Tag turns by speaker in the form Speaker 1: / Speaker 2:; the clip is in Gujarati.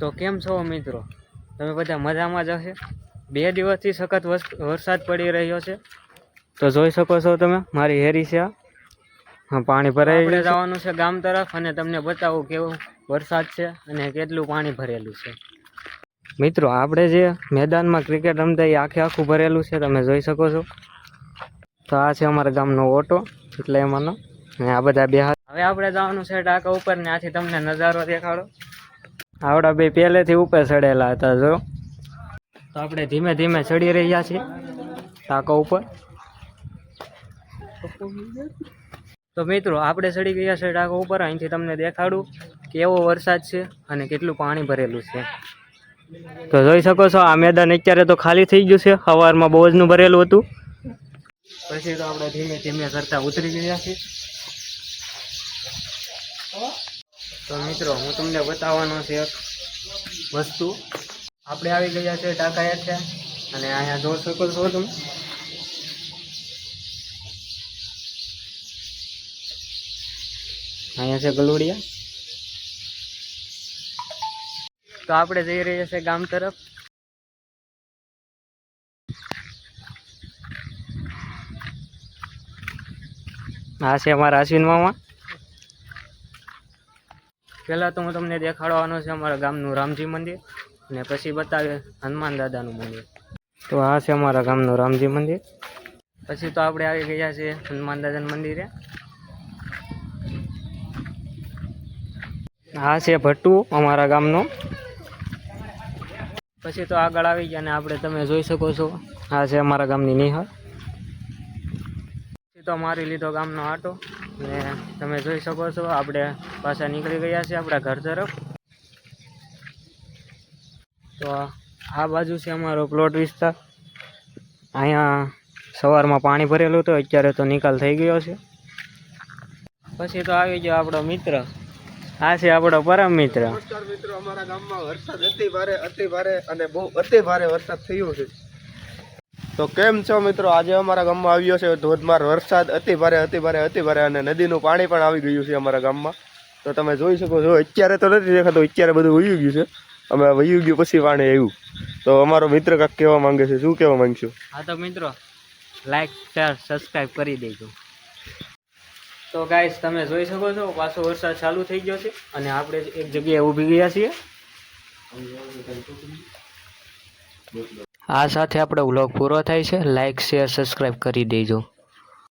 Speaker 1: તો કેમ છો મિત્રો? તમે બધા મજામાં જ હશે? 2 દિવસથી સખત વરસાદ પડી રહ્યો છે. તો જોઈ શકો છો તમે મારી હેરી છે. હા, પાણી ભરાઈ આપણે જવાનું છે ગામ તરફ અને તમને બતાવું કેવું વરસાદ છે અને કેટલું પાણી ભરેલું છે. મિત્રો આપણે જે મેદાનમાં ક્રિકેટ રમતા એ આખું ભરેલું છે, તમે જોઈ શકો છો. તો આ છે અમારા ગામનો ઓટો, એટલે એમાંનો આ બધા બે. હવે આપણે જવાનું છે ટાંકા ઉપર ને આથી તમને નજારો દેખાડો. આવડા બે પહેલેથી ઉપર ચડેલા હતા જો. તો આપણે ધીમે ધીમે ચડી રહ્યા છીએ ટાંકા ઉપર. તો મિત્રો આપણે ચડી ગયા છે ટાંકા ઉપર. અહીંથી તમને દેખાડું કેવો વરસાદ છે અને કેટલું પાણી ભરેલું છે. તો જોઈ શકો છો આ મેદાન અત્યારે તો ખાલી થઈ ગયું છે. સવારમાં બહુ જનું ભરેલું હતું. પછી તો આપણે ધીમે ધીમે કરતા ઉતરી ગયા છીએ. તો મિત્રો હું તમને બતાવવાનો છે એક વસ્તુ. આપણે આવી ગયા છે ટાંકા હેઠે અને અહીંયા જોઈ શકો છો તમે. અહીંયા છે ગલુડિયા. તો આપણે જઈ રહ્યા છીએ ગામ તરફ. આ છે અમારા અશ્વિન મામા. પહેલાં તો હું તમને દેખાડવાનો છે અમારા ગામનું રામજી મંદિર અને પછી બતાવે હનુમાન દાદાનું મંદિર. તો આ છે અમારા ગામનું રામજી મંદિર. પછી તો આપણે આવી ગયા છીએ હનુમાન દાદાના મંદિરે. આ છે ભટ્ટુ અમારા ગામનો. પછી તો આગળ આવી ગયા ને આપણે તમે જોઈ શકો છો આ છે અમારા ગામની નિહાળ. પછી તો મારી લીધો ગામનો આટો ને તમે જોઈ શકો છો આપણે પાછા નીકળી ગયા છે આપણા ઘર તરફ. તો આ બાજુ છે અમારો પ્લોટ વિસ્તાર. અહીંયા સવારમાં પાણી ભરેલું હતું, અત્યારે તો નિકાલ થઈ ગયો છે. પછી તો આવી ગયો આપણો મિત્ર. આ છે આપણો પરમ મિત્ર.
Speaker 2: નમસ્કાર મિત્રો, અમારા ગામમાં વરસાદ અતિ ભારે અને બહુ અતિ ભારે વરસાદ થયો છે. તો કેમ છો મિત્રો? આજે અમારા ગામમાં આવ્યો છે ધોધમાર વરસાદ. અતિ ભારે અને નદીનું પાણી પણ આવી ગયું છે અમારા ગામમાં. તો તમે જોઈ શકો છો. અત્યારે તો નથી દેખાતું, અત્યારે બધું વયું ગયું છે. અમે વયું ગયું પછી પાણી આવ્યું. તો અમારો મિત્ર કાંઈક કહેવા માંગે છે. શું કહેવા માંગશો?
Speaker 1: હા તો મિત્રો લાઈક શેર સબસ્ક્રાઈબ કરી દેજો. તો ગાઈસ તમે જોઈ શકો છો પાછો વરસાદ ચાલુ થઈ ગયો છે અને આપણે એક જગ્યાએ ઊભી ગયા છીએ. આ સાથે આપણો વ્લોગ પૂરો થાય છે. લાઈક શેર સબસ્ક્રાઈબ કરી દેજો.